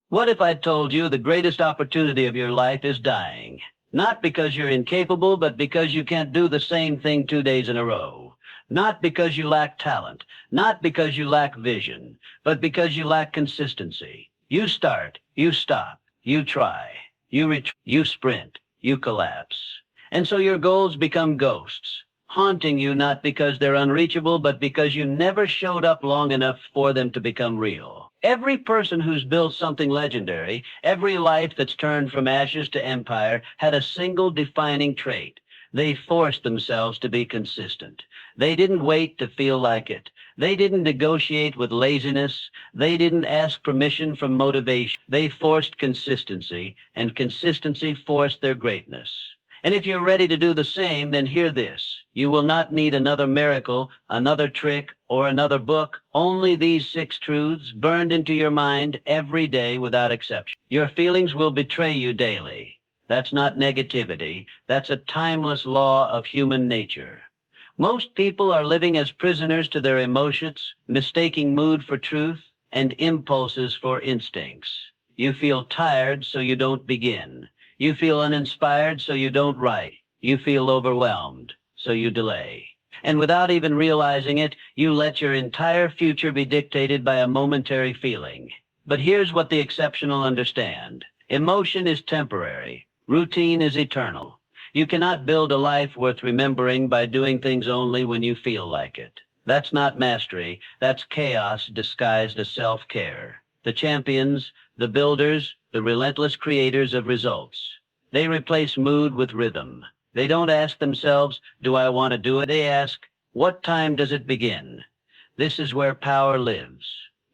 What if I told you the greatest opportunity of your life is dying? Not because you're incapable, but because you can't do the same thing 2 days in a row. Not because you lack talent, not because you lack vision, but because you lack consistency. You start, you stop, you try, you sprint, you collapse. And so your goals become ghosts, haunting you not because they're unreachable, but because you never showed up long enough for them to become real. Every person who's built something legendary, every life that's turned from ashes to empire, had a single defining trait. They forced themselves to be consistent. They didn't wait to feel like it. They didn't negotiate with laziness. They didn't ask permission from motivation. They forced consistency, and consistency forced their greatness. And if you're ready to do the same, then hear this. You will not need another miracle, another trick, or another book. Only these 6 truths burned into your mind every day without exception. Your feelings will betray you daily. That's not negativity. That's a timeless law of human nature. Most people are living as prisoners to their emotions, mistaking mood for truth and impulses for instincts. You feel tired, so you don't begin. You feel uninspired, so you don't write. You feel overwhelmed, so you delay. And without even realizing it, you let your entire future be dictated by a momentary feeling. But here's what the exceptional understand. Emotion is temporary. Routine is eternal. You cannot build a life worth remembering by doing things only when you feel like it. That's not mastery. That's chaos disguised as self-care. The champions, the builders, the relentless creators of results. They replace mood with rhythm. They don't ask themselves, do I want to do it? They ask, what time does it begin? This is where power lives,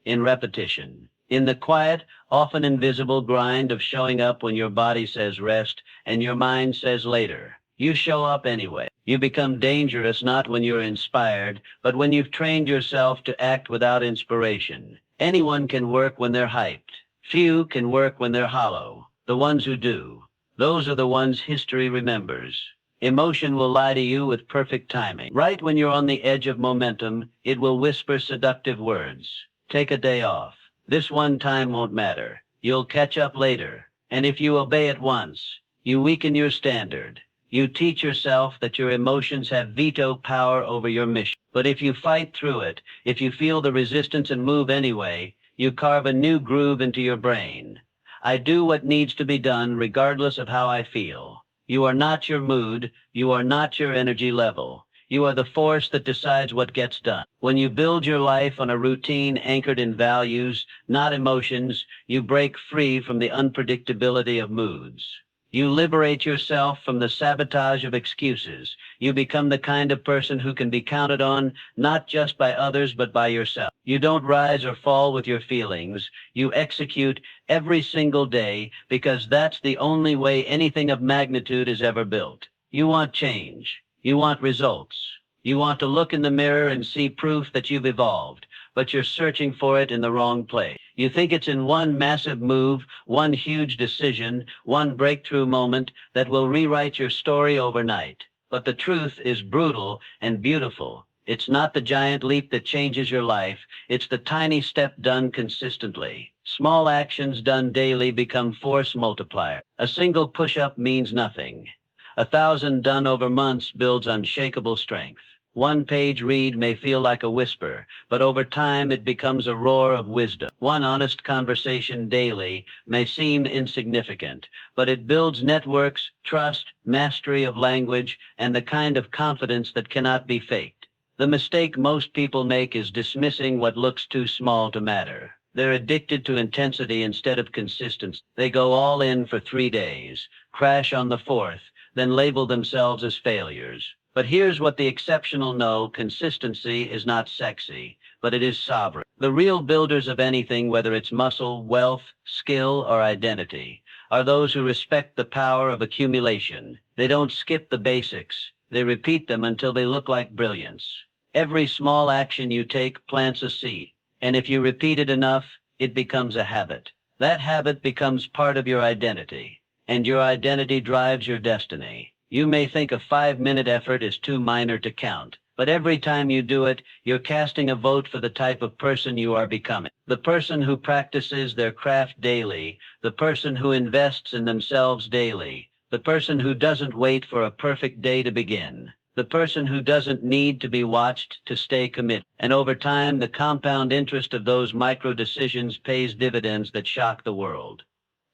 in repetition, in the quiet, often invisible grind of showing up when your body says rest and your mind says later. You show up anyway. You become dangerous not when you're inspired, but when you've trained yourself to act without inspiration. Anyone can work when they're hyped. Few can work when they're hollow. The ones who do, those are the ones history remembers. Emotion will lie to you with perfect timing. Right when you're on the edge of momentum, it will whisper seductive words. Take a day off. This one time won't matter. You'll catch up later. And if you obey it once, you weaken your standard. You teach yourself that your emotions have veto power over your mission. But if you fight through it, if you feel the resistance and move anyway, you carve a new groove into your brain. I do what needs to be done regardless of how I feel. You are not your mood. You are not your energy level. You are the force that decides what gets done. When you build your life on a routine anchored in values, not emotions, you break free from the unpredictability of moods. You liberate yourself from the sabotage of excuses. You become the kind of person who can be counted on, not just by others, but by yourself. You don't rise or fall with your feelings. You execute every single day because that's the only way anything of magnitude is ever built. You want change. You want results. You want to look in the mirror and see proof that you've evolved, but you're searching for it in the wrong place. You think it's in one massive move, one huge decision, one breakthrough moment that will rewrite your story overnight. But the truth is brutal and beautiful. It's not the giant leap that changes your life. It's the tiny step done consistently. Small actions done daily become force multipliers. A single push-up means nothing. 1,000 done over months builds unshakable strength. One page read may feel like a whisper, but over time it becomes a roar of wisdom. One honest conversation daily may seem insignificant, but it builds networks, trust, mastery of language, and the kind of confidence that cannot be faked. The mistake most people make is dismissing what looks too small to matter. They're addicted to intensity instead of consistency. They go all in for 3 days, crash on the 4th, then label themselves as failures. But here's what the exceptional know: consistency is not sexy, but it is sovereign. The real builders of anything, whether it's muscle, wealth, skill, or identity, are those who respect the power of accumulation. They don't skip the basics. They repeat them until they look like brilliance. Every small action you take plants a seed, and if you repeat it enough, it becomes a habit. That habit becomes part of your identity, and your identity drives your destiny. You may think a 5-minute effort is too minor to count, But every time you do it, you're casting a vote for the type of person you are becoming. The person who practices their craft daily, the person who invests in themselves daily, the person who doesn't wait for a perfect day to begin, the person who doesn't need to be watched to stay committed. And over time, the compound interest of those micro decisions pays dividends that shock the world.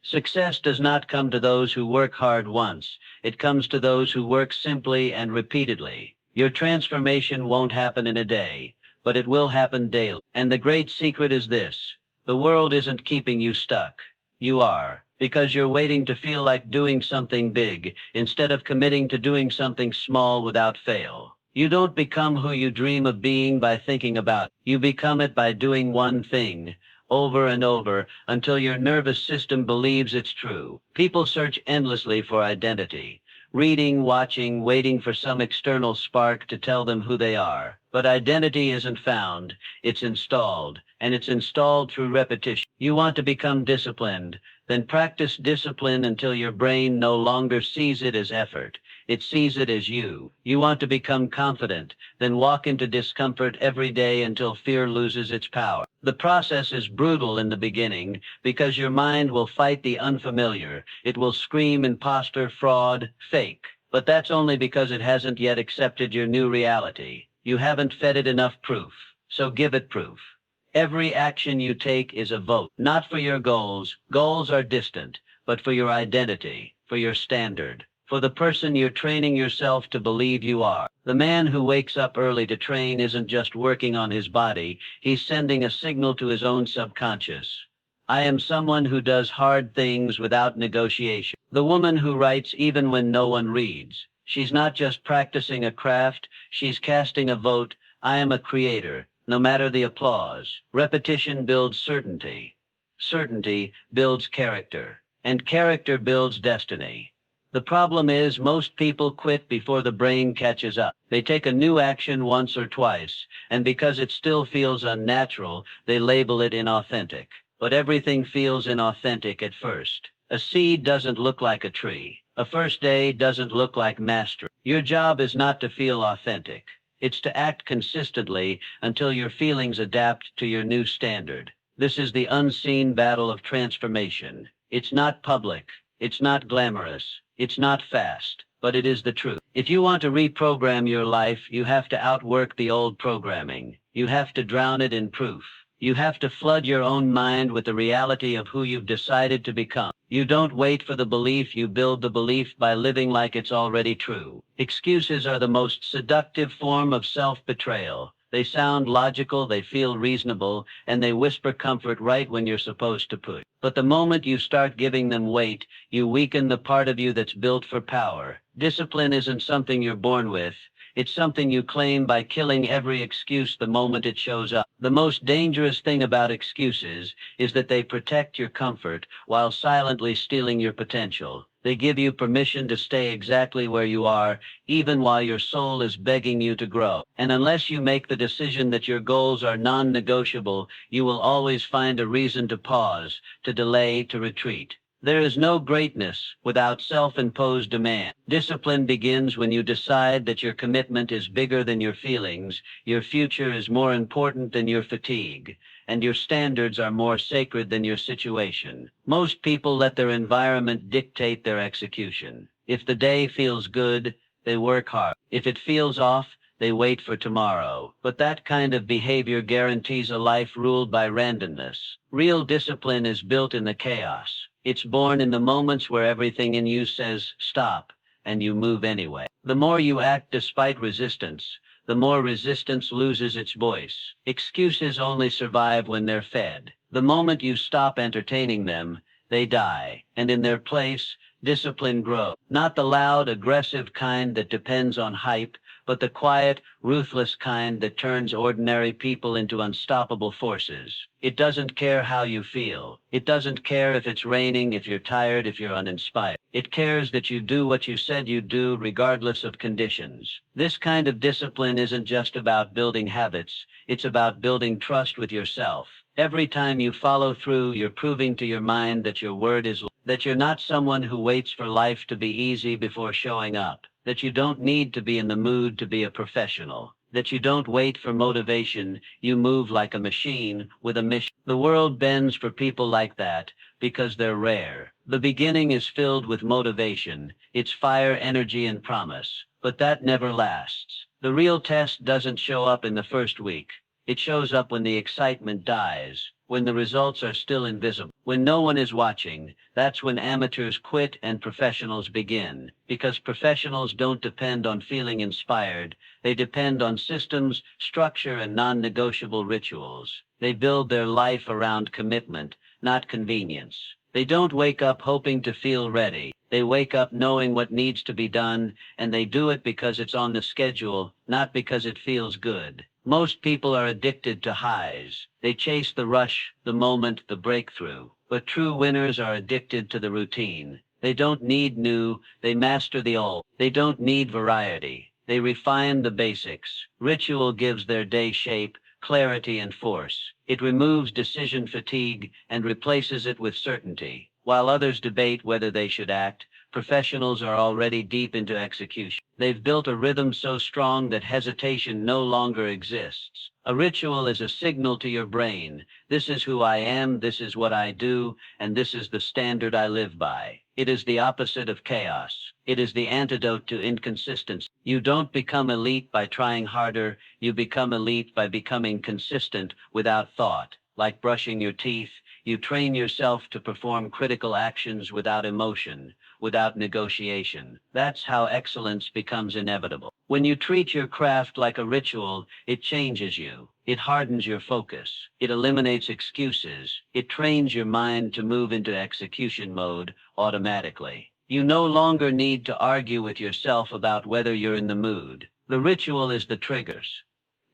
Success does not come to those who work hard once. It comes to those who work simply and repeatedly. Your transformation won't happen in a day, but it will happen daily. And the great secret is this: the world isn't keeping you stuck. You are, because you're waiting to feel like doing something big, instead of committing to doing something small without fail. You don't become who you dream of being by thinking about it. You become it by doing one thing, over and over, until your nervous system believes it's true. People search endlessly for identity, reading, watching, waiting for some external spark to tell them who they are. But identity isn't found, it's installed, and it's installed through repetition. You want to become disciplined, then practice discipline until your brain no longer sees it as effort. It sees it as you. You want to become confident, then walk into discomfort every day until fear loses its power. The process is brutal in the beginning because your mind will fight the unfamiliar. It will scream imposter, fraud, fake. But that's only because it hasn't yet accepted your new reality. You haven't fed it enough proof. So give it proof. Every action you take is a vote, not for your goals. Goals are distant, but for your identity, for your standard, for the person you're training yourself to believe you are. The man who wakes up early to train isn't just working on his body, he's sending a signal to his own subconscious. I am someone who does hard things without negotiation. The woman who writes even when no one reads. She's not just practicing a craft, she's casting a vote. I am a creator, no matter the applause. Repetition builds certainty. Certainty builds character. And character builds destiny. The problem is most people quit before the brain catches up. They take a new action once or twice, and because it still feels unnatural, they label it inauthentic. But everything feels inauthentic at first. A seed doesn't look like a tree. A first day doesn't look like mastery. Your job is not to feel authentic. It's to act consistently until your feelings adapt to your new standard. This is the unseen battle of transformation. It's not public. It's not glamorous. It's not fast, but it is the truth. If you want to reprogram your life, you have to outwork the old programming. You have to drown it in proof. You have to flood your own mind with the reality of who you've decided to become. You don't wait for the belief, you build the belief by living like it's already true. Excuses are the most seductive form of self-betrayal. They sound logical, they feel reasonable, and they whisper comfort right when you're supposed to push. But the moment you start giving them weight, you weaken the part of you that's built for power. Discipline isn't something you're born with. It's something you claim by killing every excuse the moment it shows up. The most dangerous thing about excuses is that they protect your comfort while silently stealing your potential. They give you permission to stay exactly where you are, even while your soul is begging you to grow. And unless you make the decision that your goals are non-negotiable, you will always find a reason to pause, to delay, to retreat. There is no greatness without self-imposed demand. Discipline begins when you decide that your commitment is bigger than your feelings, your future is more important than your fatigue, and your standards are more sacred than your situation. Most people let their environment dictate their execution. If the day feels good, they work hard. If it feels off, they wait for tomorrow. But that kind of behavior guarantees a life ruled by randomness. Real discipline is built in the chaos. It's born in the moments where everything in you says stop, and you move anyway. The more you act despite resistance, the more resistance loses its voice. Excuses only survive when they're fed. The moment you stop entertaining them, they die, and in their place, discipline grows. Not the loud, aggressive kind that depends on hype, but the quiet, ruthless kind that turns ordinary people into unstoppable forces. It doesn't care how you feel. It doesn't care if it's raining, if you're tired, if you're uninspired. It cares that you do what you said you'd do regardless of conditions. This kind of discipline isn't just about building habits. It's about building trust with yourself. Every time you follow through, you're proving to your mind that your word is, that you're not someone who waits for life to be easy before showing up, that you don't need to be in the mood to be a professional. that you don't wait for motivation, you move like a machine with a mission. The world bends for people like that because they're rare. The beginning is filled with motivation, it's fire, energy, and promise, but that never lasts. The real test doesn't show up in the first week. It shows up when the excitement dies, when the results are still invisible, when no one is watching. That's when amateurs quit and professionals begin, because professionals don't depend on feeling inspired. They depend on systems, structure, and non-negotiable rituals. They build their life around commitment, not convenience. They don't wake up hoping to feel ready. They wake up knowing what needs to be done, and they do it because it's on the schedule, not because it feels good. Most people are addicted to highs. They chase the rush, the moment, the breakthrough. But true winners are addicted to the routine. They don't need new, they master the old. They don't need variety. They refine the basics. Ritual gives their day shape, clarity, and force. It removes decision fatigue and replaces it with certainty. While others debate whether they should act, professionals are already deep into execution. They've built a rhythm so strong that hesitation no longer exists. A ritual is a signal to your brain. This is who I am, this is what I do, and this is the standard I live by. It is the opposite of chaos. It is the antidote to inconsistency. You don't become elite by trying harder. You become elite by becoming consistent without thought. Like brushing your teeth, you train yourself to perform critical actions without emotion, without negotiation. That's how excellence becomes inevitable. When you treat your craft like a ritual, it changes you. It hardens your focus. It eliminates excuses. It trains your mind to move into execution mode automatically. You no longer need to argue with yourself about whether you're in the mood. The ritual is the triggers.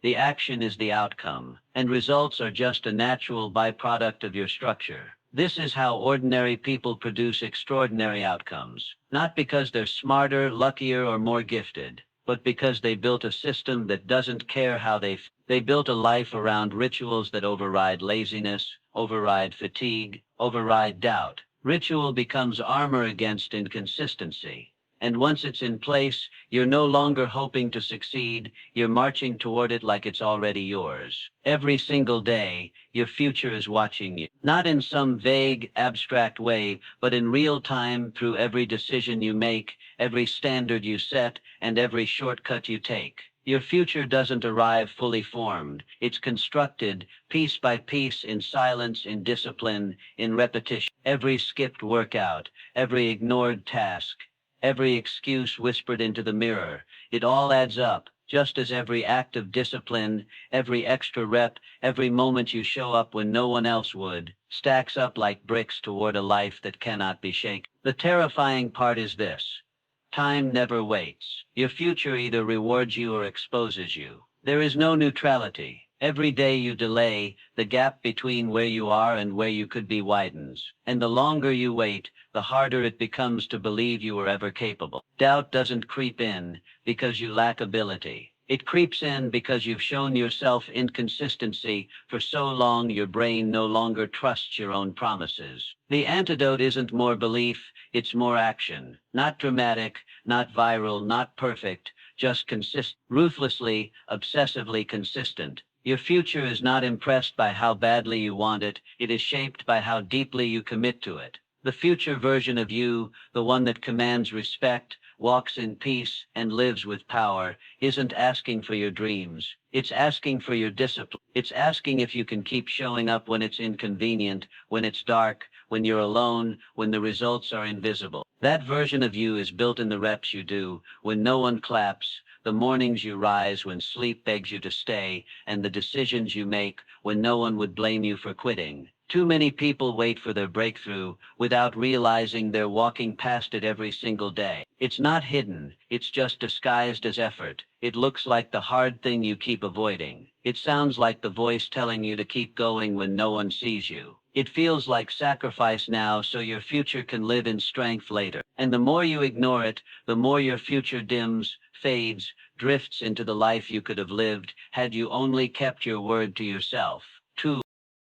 The action is the outcome, and results are just a natural byproduct of your structure. This is how ordinary people produce extraordinary outcomes, not because they're smarter, luckier, or more gifted, but because they built a system that doesn't care how they built a life around rituals that override laziness, override fatigue, override doubt. Ritual becomes armor against inconsistency. And once it's in place, you're no longer hoping to succeed, you're marching toward it like it's already yours. Every single day, your future is watching you. Not in some vague, abstract way, but in real time through every decision you make, every standard you set, and every shortcut you take. Your future doesn't arrive fully formed. It's constructed piece by piece in silence, in discipline, in repetition. Every skipped workout, every ignored task, every excuse whispered into the mirror, it all adds up, just as every act of discipline, every extra rep, every moment you show up when no one else would, stacks up like bricks toward a life that cannot be shaken. The terrifying part is this. Time never waits. Your future either rewards you or exposes you. There is no neutrality. Every day you delay, the gap between where you are and where you could be widens. And the longer you wait, the harder it becomes to believe you were ever capable. Doubt doesn't creep in because you lack ability. It creeps in because you've shown yourself inconsistency for so long your brain no longer trusts your own promises. The antidote isn't more belief, it's more action. Not dramatic, not viral, not perfect, just consistent, ruthlessly, obsessively consistent. Your future is not impressed by how badly you want it, it is shaped by how deeply you commit to it. The future version of you, the one that commands respect, walks in peace, and lives with power, isn't asking for your dreams. It's asking for your discipline. It's asking if you can keep showing up when it's inconvenient, when it's dark, when you're alone, when the results are invisible. That version of you is built in the reps you do, when no one claps, the mornings you rise when sleep begs you to stay, and the decisions you make when no one would blame you for quitting. Too many people wait for their breakthrough without realizing they're walking past it every single day. It's not hidden, it's just disguised as effort. It looks like the hard thing you keep avoiding. It sounds like the voice telling you to keep going when no one sees you. It feels like sacrifice now so your future can live in strength later. And the more you ignore it, the more your future dims, fades, drifts into the life you could have lived had you only kept your word to yourself. 2.